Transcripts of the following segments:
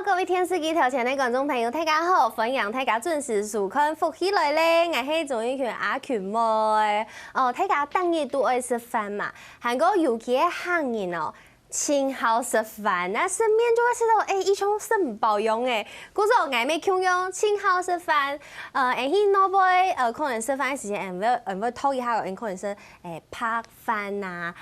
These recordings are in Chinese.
各位电视机头前的观众朋友，大家好！欢迎大家准时收看福起来咧，我是综艺圈阿群妹。大家当日都爱食饭嘛，韩国尤其的汉人哦。 请好食饭，那身边就会知道，一种是唔保用诶。故说暧昧穷用，请好食饭，去那杯可能食饭的时间，会讨一下，可能是拍饭呐，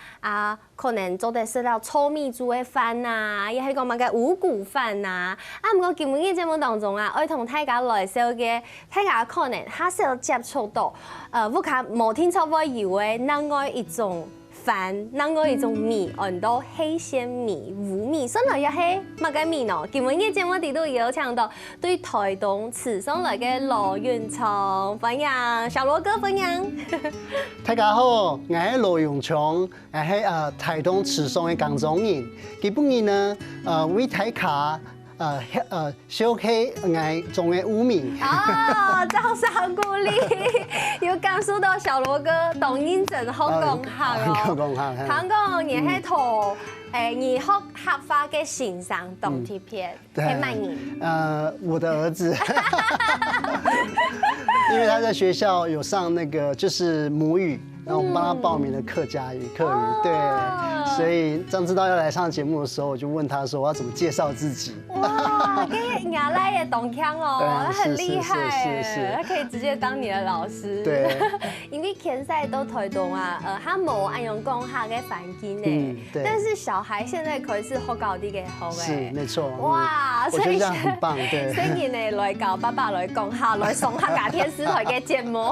可能做得食到糙米煮的饭呐，也系讲乜嘅五谷饭呐。不过今日节目当中啊，我同大家来说嘅，大家可能还是有接触到，我卡冇听错我以为另外一种。 饭，另外一种米，很多黑鲜米、乌米，甚至也是乜嘅米呢？今日嘅节目地都有请到对台东慈松来嘅罗永昌分享，小罗哥分享。大家好，我是罗永昌，我是台东慈松嘅工作人。基本上呢，为大家小黑爱种嘅乌米。哦，掌声鼓励！有感受到小罗哥懂音真好讲下哦。香港也係同兒學客家嘅欣賞動貼片，係乜人？我的兒子，因為他在學校有上那個就是母語。 然后我们帮他报名了客家语、客语，对，所以张知道要来上节目的时候，我就问他说我要怎么介绍自己。哇，跟亚来也懂腔哦，很厉害，是，他可以直接当你的老师。对，因为现在都推动啊，他冇按用讲下嘅环境呢，对。但是小孩现在可以是好高啲嘅好诶，是没错。哇，我觉得这样很棒，对。虽然呢来教爸爸来讲下，来送客家电视台嘅节目，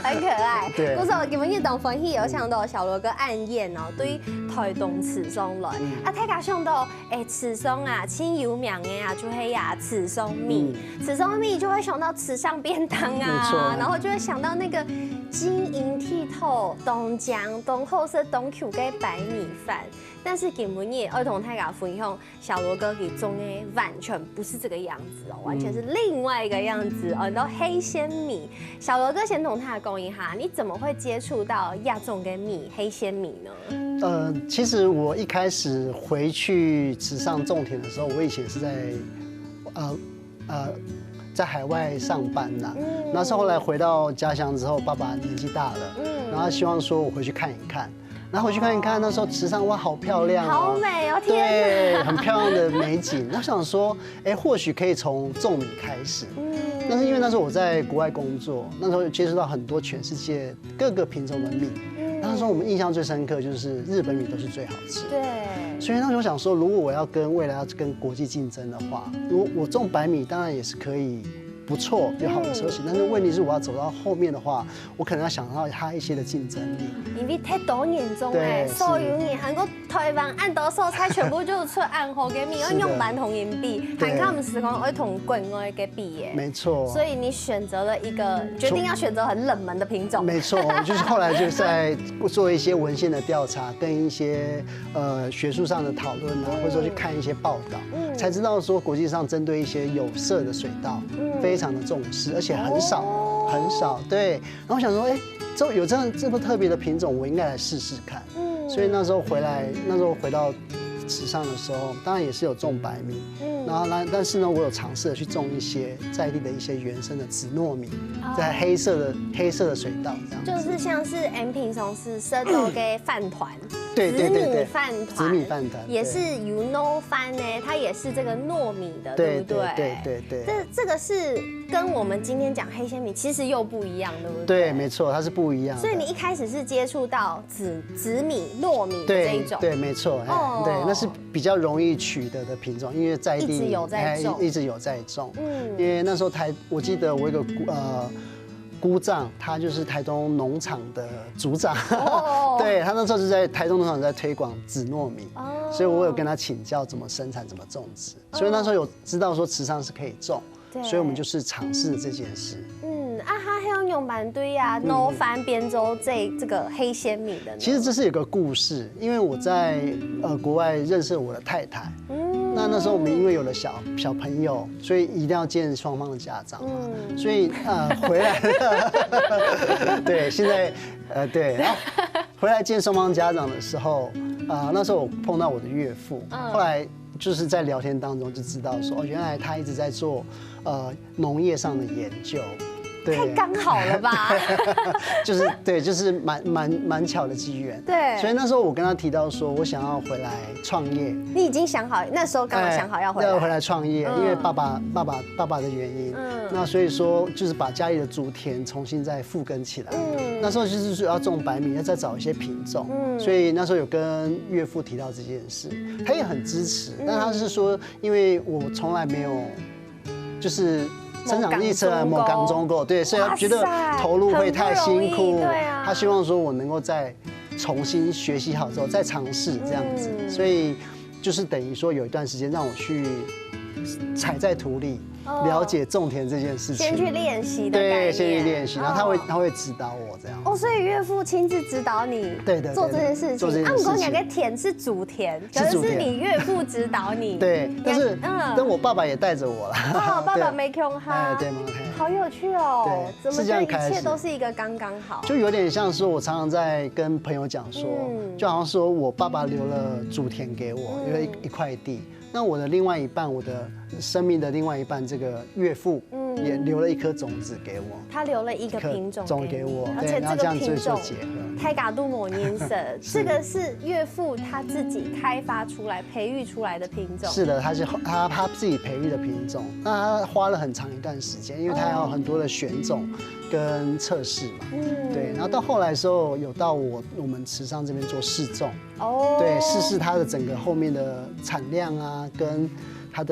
很可爱。对。 基本日当分享有想到小罗哥暗宴哦，对台东慈松来，大家想到慈松啊，亲有名的啊，就系呀慈松米，慈松米就会想到慈上便当啊，然后就会想到那个晶莹剔透、东姜、东厚色、东 Q 嘅白米饭。 但是今日我同大家分享，小罗哥给中的完全不是这个样子哦，完全是另外一个样子哦。都黑鲜米，小罗哥先同大家讲一下，你怎么会接触到亚种跟米黑鲜米呢？其实我一开始回去池上种田的时候，我以前是在海外上班呐。那是后来回到家乡之后，爸爸年纪大了，然后希望说我回去看一看。 然后回去看一看，那时候池上哇，好漂亮哦，好美哦，天对，很漂亮的美景。然后想说，或许可以从种米开始。但是因为那时候我在国外工作，那时候接触到很多全世界各个品种的米。那时候我们印象最深刻就是日本米都是最好吃。对。所以那时候想说，如果我要未来要跟国际竞争的话，如果我种白米，当然也是可以。 不错，有好的车型，但是问题是我要走到后面的话，我可能要想到它一些的竞争力。因为太多年中所有年韩国、台湾按多素菜全部就出暗号嘅米，要用版同人比，韩国唔是讲会同国外嘅比耶。没错。所以你选择了一个决定要选择很冷门的品种。没错，就是后来就在做一些文献的调查，跟一些学术上的讨论啊，或者说去看一些报道，才知道说国际上针对一些有色的水稻。 非常的重视，而且很少，很少。对，然后我想说，有这么特别的品种，我应该来试试看。所以那时候回到池上的时候，当然也是有种白米。然后但是呢，我有尝试的去种一些在地的一些原生的紫糯米，在黑色的水稻这样。就是像是 M 平常是赊豆给饭团。 对，紫米饭团，紫米饭团也是 you know 饭呢，它也是这个糯米的，对不对？对。这个是跟我们今天讲黑鲜米其实又不一样，对不对？对，没错，它是不一样。所以你一开始是接触到紫米、糯米这一种，对，没错。对，那是比较容易取得的品种，因为在地一直有在种。因为那时候我记得我一个姑丈，他就是台东农场的组长，对他那时候是在台东农场在推广紫糯米，所以我有跟他请教怎么生产、怎么种植，所以那时候有知道说池上是可以种，所以我们就是尝试这件事。他还有用板堆啊，弄翻边州这个黑鲜米的。其实这是有个故事，因为我在国外认识我的太太。那时候我们因为有了小朋友，所以一定要见双方的家长嘛，所以回来了，对，现在对，然后回来见双方家长的时候，那时候我碰到我的岳父，后来就是在聊天当中就知道说，哦，原来他一直在做农业上的研究。对，太刚好了吧？就是对，就是蛮巧的机缘。对，所以那时候我跟他提到说，我想要回来创业。你已经想好，那时候刚好想好要回来创业，因为爸爸的原因。那所以说就是把家里的竹田重新再复耕起来。那时候就是说要种白米，要再找一些品种。所以那时候有跟岳父提到这件事，他也很支持。但他是说，因为我从来没有就是生长历程某港中过，对，所以他觉得投入会太辛苦，他希望说我能够再重新学习好之后再尝试这样子，所以就是等于说有一段时间让我去踩在土里，了解种田这件事情，先去练习的概念，对，先去练习，然后他会指导我这样。哦，所以岳父亲自指导你，对做这件事情。啊，我跟你讲，个田是主田，可是是你岳父指导你。对，但我爸爸也带着我了。哦，爸爸没空哈。对，好有趣哦，怎么这样开始？一切都是一个刚刚好。就有点像说，我常常在跟朋友讲说，就好像说我爸爸留了主田给我，留了一块地。那我的另外一半，我的生命的另外一半，这个岳父，也留了一颗种子给我。他留了一个品种给我，而且这个品种太嘎杜某年色，这个是岳父他自己开发出来、培育出来的品种。是的，他自己培育的品种。那他花了很长一段时间，因为他要很多的选种跟测试嘛。对，然后到后来的时候，有到我们池上这边做试种。哦。对，试它的整个后面的产量啊，跟它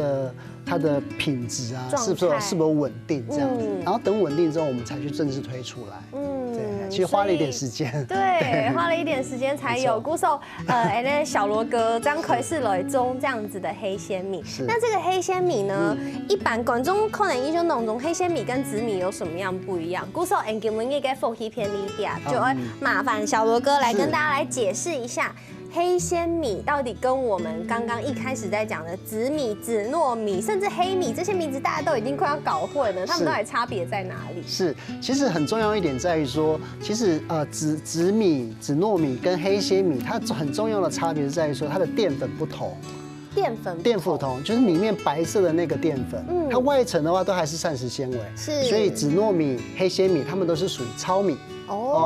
的品质啊，是不是稳定这样子？然后等稳定之后，我们才去正式推出来。对，其实花了一点时间。对，花了一点时间才有。鼓手那小罗哥张奎是雷中这样子的黑鲜米。那这个黑鲜米呢，一般观众可能印象当中黑鲜米跟紫米有什么样不一样？鼓手给我们一个复习偏一点，就会麻烦小罗哥来跟大家来解释一下。黑鲜米到底跟我们刚刚一开始在讲的紫米、紫糯米，甚至黑米这些名字，大家都已经快要搞混了，它们到底差别在哪里？是，其实很重要一点在于说，其实紫米、紫糯米跟黑鲜米，它很重要的差别是在于说它的淀粉不同。淀粉不同，就是里面白色的那个淀粉，它外层的话都还是膳食纤维，所以紫糯米、黑鲜米它们都是属于糙米。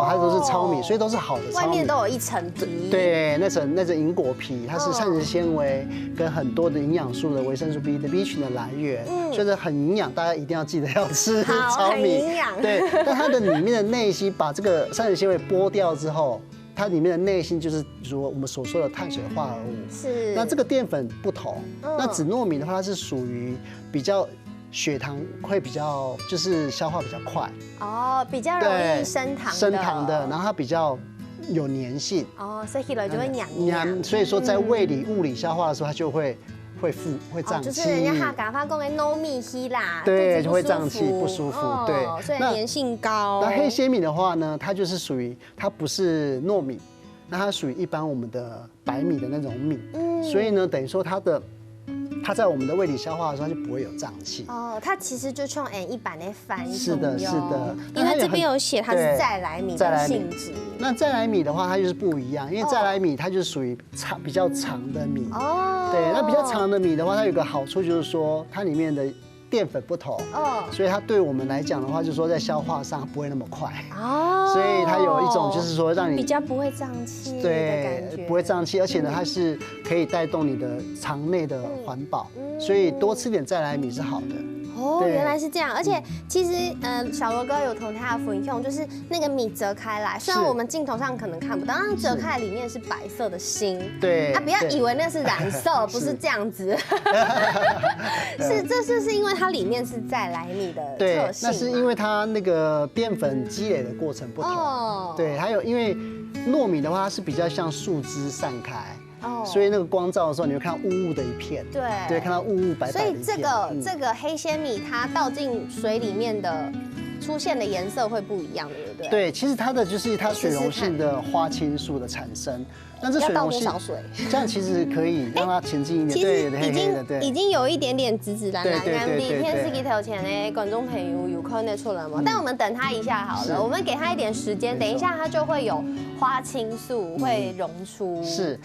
它都是糙米，所以都是好的糙米。外面都有一层皮。对，那层银果皮，它是膳食纤维跟很多的营养素的维生素 B 的 B 群的来源，所以很营养，大家一定要记得要吃糙米。很营养。对，但它的里面的内芯把这个膳食纤维剥掉之后，它里面的内芯就是说我们所说的碳水化合物。是。那这个淀粉不同，那紫糯米的话，它是属于比较。血糖会比较就是消化比较快哦，比较容易升糖的，然后它比较有粘性哦，所以吃了就会黏，所以说在胃里物理消化的时候，它就会胀气，就是人家哈嘎发讲的糯米稀啦，对，就会胀气不舒服，对，所以粘性高。那黑鲜米的话呢，它就是属于它不是糯米，那它属于一般我们的白米的那种米，所以呢，等于说它在我们的胃里消化的时候，它就不会有胀气。哦，它其实就像一般的饭是的，因为这边有写它是再来米的性质。那再来米的话，它就是不一样，因为再来米它就是属于比较长的米。哦。对，那比较长的米的话，它有个好处就是说，它里面的淀粉不同，所以它对我们来讲的话，就是说在消化上不会那么快。哦。所以它有一种就是说让你比较不会胀气的感觉，不会胀气，而且呢，它是可以带动你的肠内的环保，所以多吃点再来米是好的。哦，原来是这样，而且其实小罗哥有同他的分享，就是那个米折开来，虽然我们镜头上可能看不到，但折开来里面是白色的心。对，不要以为那是染色，不是这样子。这是因为它里面是再来米的特性。那是因为它那个淀粉积累的过程不同。对，还有因为糯米的话，它是比较像树枝散开。所以那个光照的时候，你会看到雾雾的一片，对，看到雾雾白白的一片。所以这个黑鲜米，它倒进水里面的出现的颜色会不一样，对不对？对，其实它的就是它水溶性的花青素的产生，那这要倒水溶性多少水？这样其实可以让它前进一点，其实对，黑黑的，对。已经有一点点紫紫蓝蓝，对天司机头前的观众朋友有看得出来吗？但我们等它一下好了，我们给它一点时间，等一下它就会有花青素会溶出，释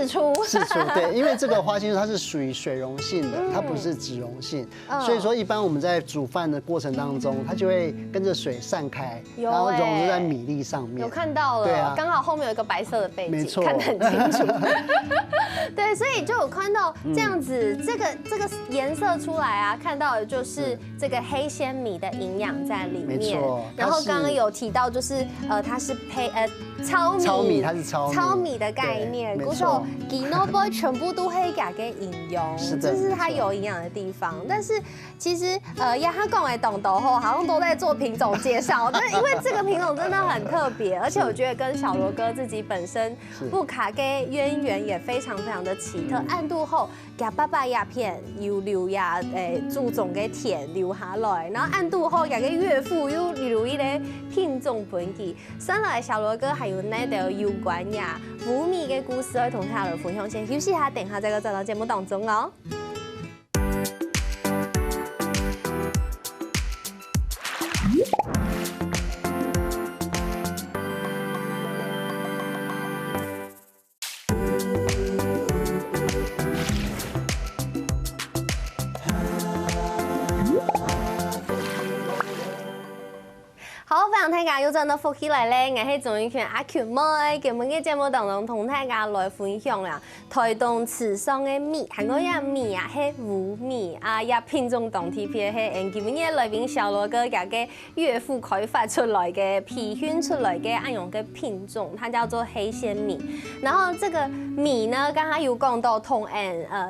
出，对，因为这个花青素它是属于水溶性的，它不是脂溶性，所以说一般我们在煮饭的过程当中，它就会跟着水散开，然后溶入在米粒上面。有看到了，对啊，刚好后面有一个白色的背景，没错，看得很清楚。对，所以就有看到这样子，这个颜色出来啊，看到的就是这个黑鲜米的营养在里面。没错。然后刚刚有提到，就是它是糙米，它是糙米的概念。没错。Ginoboy 全部都会给引用，这是它有营养的地方。但是其实亚哈贡的董豆后好像都在做品种介绍，但因为这个品种真的很特别，而且我觉得跟小罗哥自己本身布卡给渊源也非常非常的奇特。暗度后给爸爸鸦片又留呀，注重给甜留下来，然后暗度后给岳父又留一个品种本地。生来小罗哥还有那条有关呀五米的故事，会同大家分享。先休息一下，等下再个走到节目当中哦。好，非常大家又真的福起来咧，我係总一權阿權妹，今日嘅節目當中同大家來分享啦，台東池上嘅米，韓國嘅米啊係烏米啊，也品種當地譬如係今日嘅來賓小羅哥嘅岳父開發出來嘅培訓出來嘅安用嘅品種，它叫做黑鮮米。然後這個米呢，剛剛有講到同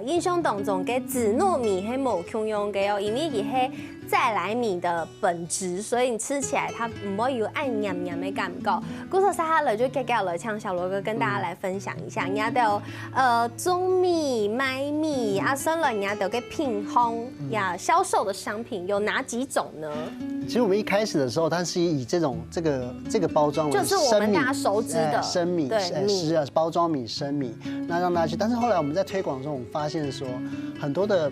印象當中嘅紫糯米係冇共用嘅哦，因為佢係再來米的本質，所以你吃起來它唔會有暗黏黏的感覺。故事下來就接下來請小羅哥跟大家來分享一下，人家都種米、賣米啊，生了人家都給品項呀，銷售的商品有哪幾種呢？其實我們一開始的時候，它是以這個包裝為就是我們大家熟知的生米，對，包裝米生米，那讓大家去。但是後來我們在推廣中，我們發現說很多的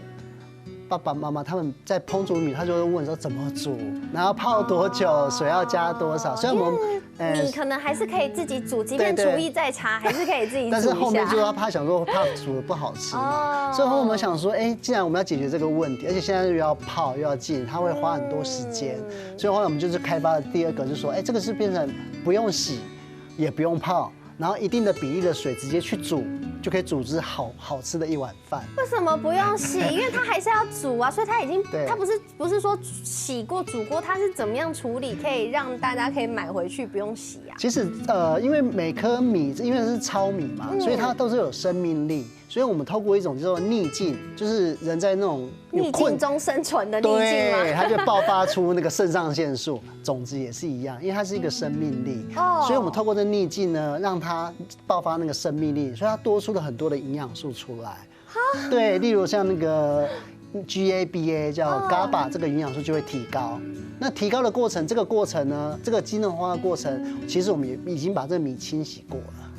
爸爸媽媽他們在烹煮米，他就會問說怎麼煮，然後泡多久，水要加多少。所以我們米可能還是可以自己煮，即便廚藝再差，還是可以自己煮一下。但是後面就怕想說怕煮的不好吃嘛，所以後我們想說，既然我們要解決這個問題，而且現在又要泡又要浸，它會花很多時間，所以後來我們就是開發了第二個，就是說，這個是變成不用洗，也不用泡，然後一定的比例的水直接去煮，就可以煮出好吃的一碗飯。為什麼不用洗？因為它還是要煮啊，所以它已經，它不是說洗過煮過，它是怎麼樣處理可以讓大家可以買回去不用洗啊？其實因為每顆米因為是糙米嘛，所以它都是有生命力。所以我們透過一種叫做逆境，就是人在那種逆境中生存的逆境嗎？對，它就爆發出那個腎上腺素，種子也是一樣，因為它是一個生命力。所以我們透過這逆境呢，讓它爆發那個生命力，所以它多出了很多的營養素出來。對，例如像那個 GABA 叫 GABA 這個營養素就會提高。那提高的過程，這個過程呢，這個機能化的過程，其實我們也已經把這個米清洗過了。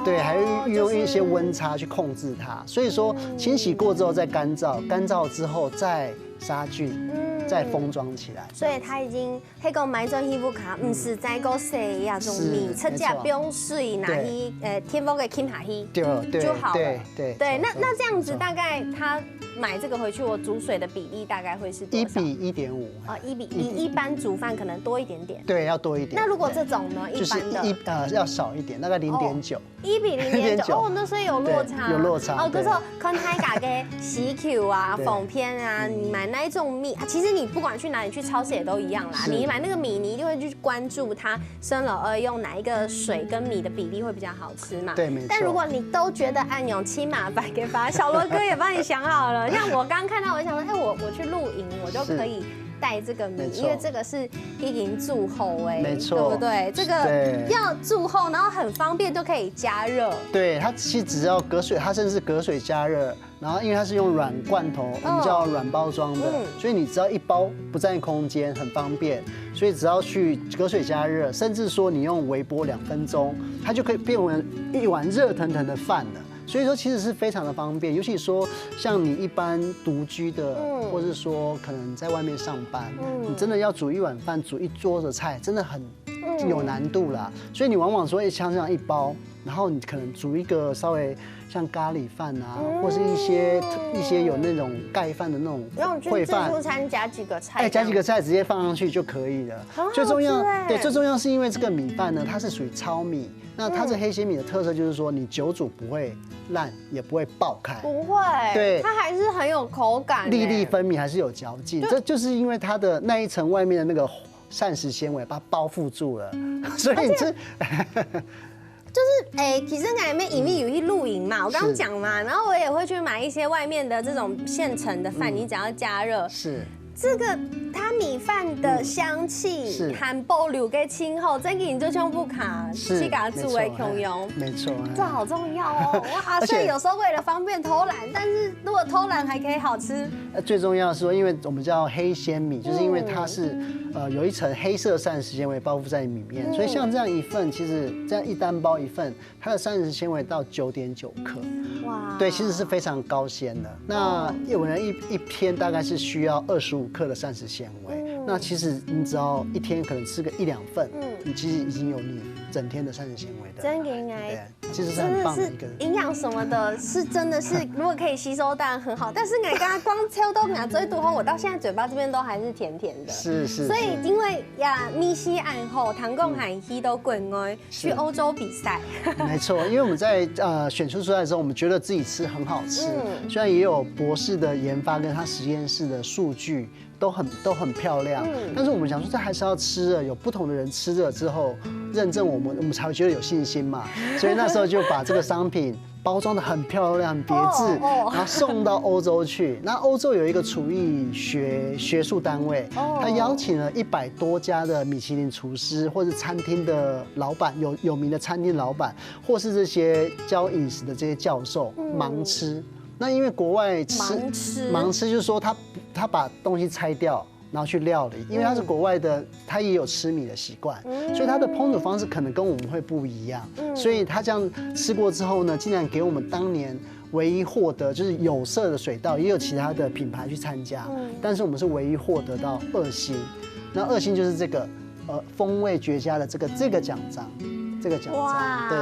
對，還會運用一些溫差去控制它，所以說清洗過之後再乾燥，乾燥之後再殺菌，再封裝起來。所以它已經迄個買咗起步卡，唔是再個洗呀種米，出價不用水，拿去天風給浸下去就好了。對，那這樣子大概他買這個回去，我煮水的比例大概會是多少？1比1.5。1比1，一般煮飯可能多一點點。對，要多一點。那如果這種呢？一般的要少一點，大概0.9。1比0.9哦，那所以有落差。有落差。可是看大家嘅喜球啊、fon片啊，你買那一種米，其實你不管去哪裡，去超市也都一樣啦。你買那個米，你一定會去關注它生了而用哪一個水跟米的比例會比較好吃嘛。對，沒錯。但如果你都覺得按勇氣麻煩給發，小羅哥也幫你想好了。像我剛看到，我想說，我去露營，我就可以带这个米，没错因为这个是已经驻后哎，没错对不对？这个要驻后，然后很方便就可以加热。对，它其实只要隔水，它甚至是隔水加热。然后因为它是用软罐头，我们叫软包装的，所以你只要一包不占空间，很方便。所以只要去隔水加热，甚至说你用微波2分钟，它就可以变为一碗热腾腾的饭了。所以说其实是非常的方便，尤其说像你一般独居的，或是说可能在外面上班，你真的要煮一碗饭，煮一桌的菜，真的很有难度啦。所以你往往说像这样一包，然后你可能煮一个稍微像咖喱饭啊，或是一些有那种盖饭的那种烩饭，自助餐夹几个菜，夹几个菜直接放上去就可以了。最重要，对，最重要是因为这个米饭呢，它是属于糙米。那它这黑鲜米的特色就是说，你久煮不会烂，也不会爆开，不会，对，它还是很有口感，粒粒分明，还是有嚼劲。这就是因为它的那一层外面的那个膳食纤维把它包覆住了，所以这。就是其实里面隐秘有一露营嘛，我刚刚讲嘛，然后我也会去买一些外面的这种现成的饭，你只要加热，是这个它米饭的香气，含保留给清后，这个你就全不卡，去给它作为共用，没错，这好重要哦。哇，所以有时候为了方便偷懒，但是如果偷懒还可以好吃。最重要的是说，因为我们叫黑鲜米，就是因为它是有一层黑色膳食纤维包覆在米面，所以像这样一份，其实这样一单包一份，它的膳食纤维到9.9克，哇，对，其实是非常高纤的。那有人一天大概是需要25克的膳食纤维，那其实你只要一天可能吃个1-2份，你其实已经有你整天的膳食纤维的。真应该，其实是很棒的一个营养什么的，是真的是如果可以吸收，当然很好。但是你刚刚光抽都拿最多后，我到现在嘴巴这边都还是甜甜的。是。所以因为密西岸后，唐贡海希都滚外去欧洲比赛。没错，因为我们在选出来的时候，我们觉得自己吃很好吃，虽然也有博士的研发跟他实验室的数据。都很漂亮，但是我们想说，这还是要吃的，有不同的人吃了之后认证我们才会觉得有信心嘛。所以那时候就把这个商品包装得很漂亮、别致，然后送到欧洲去。那欧洲有一个厨艺学术单位，他邀请了100多家的米其林厨师，或是餐厅的老板，有名的餐厅老板，或是这些教饮食的这些教授盲吃。那因为国外盲吃就是说他把东西拆掉，然后去料理，因为他是国外的，他也有吃米的习惯，所以他的烹煮方式可能跟我们会不一样。所以他这样吃过之后呢，竟然给我们当年唯一获得就是有色的水稻，也有其他的品牌去参加，但是我们是唯一获得到2星。那2星就是这个风味绝佳的这个奖章，对。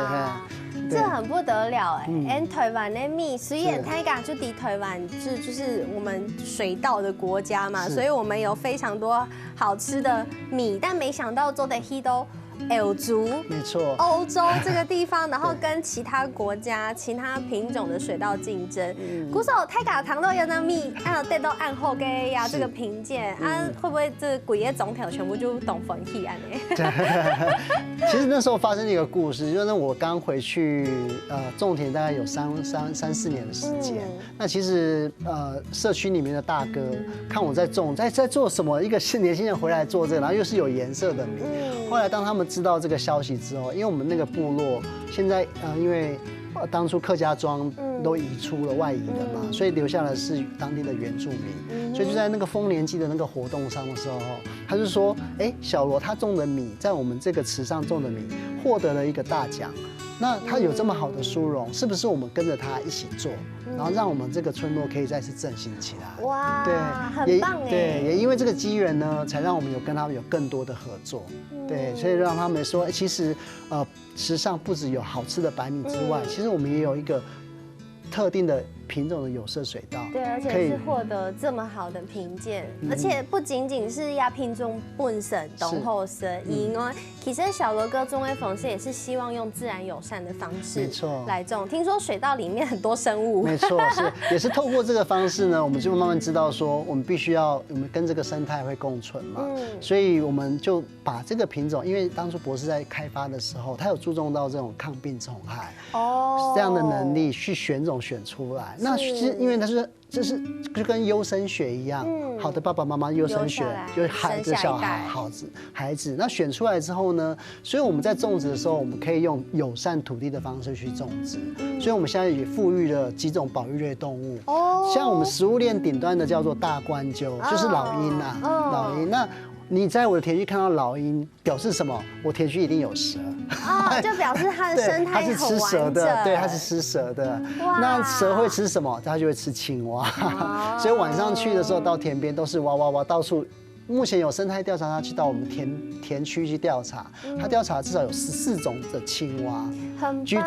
这很不得了哎！台湾的米虽然台港就离台湾就是我们水稻的国家嘛，所以我们有非常多好吃的米，但没想到做的稀都。欧洲，没错，欧洲这个地方，然后跟其他国家、其他品种的水稻竞争。鼓手泰嘎糖豆有那米，得到暗后给呀这个评鉴会不会这鬼业总条全部就懂分析啊？其实那时候发生一个故事，就是我刚回去种田，大概有3-4年的时间。那其实社区里面的大哥看我在种，在做什么，一个年轻人回来做这个，然后又是有颜色的米。后来当他们知道这个消息之后，因为我们那个部落现在因为当初客家庄都移出了外移了嘛，所以留下的是当地的原住民，所以就在那个丰年祭的那个活动上的时候，他就说，小罗他种的米在我们这个池上种的米获得了一个大奖。那他有这么好的殊荣，是不是我们跟着他一起做，然后让我们这个村落可以再次振兴起来？哇，对，很棒哎！对，也因为这个机缘呢，才让我们跟他们有更多的合作。对，所以让他们说，其实池上不只有好吃的白米之外，其实我们也有一个特定的品种的有色水稻，对，而且是获得这么好的评鉴，而且不仅仅是亚品种本身懂后生，因为其实小罗哥种的方式也是希望用自然友善的方式，没错，来种。听说水稻里面很多生物，没错，也是透过这个方式呢，我们就慢慢知道说，我们必须要我们跟这个生态会共存嘛，所以我们就把这个品种，因为当初博士在开发的时候，他有注重到这种抗病虫害这样的能力去选种选出来。那是因为这是就跟优生学一样，好的爸爸妈妈优生学就是好的小孩孩子，那选出来之后呢，所以我们在种植的时候，我们可以用友善土地的方式去种植，所以我们现在也富裕了几种保育类动物，像我们食物链顶端的叫做大冠鸠，就是老鹰啊，老鹰那。你在我的田区看到老鹰，表示什么？我田区一定有蛇就表示它的生态很完整。它是吃蛇的，对，它是吃蛇的。那蛇会吃什么？它就会吃青蛙。所以晚上去的时候，到田边都是哇哇哇，到处。目前有生态调查，他去到我们田区去调查，他调查至少有14种的青蛙居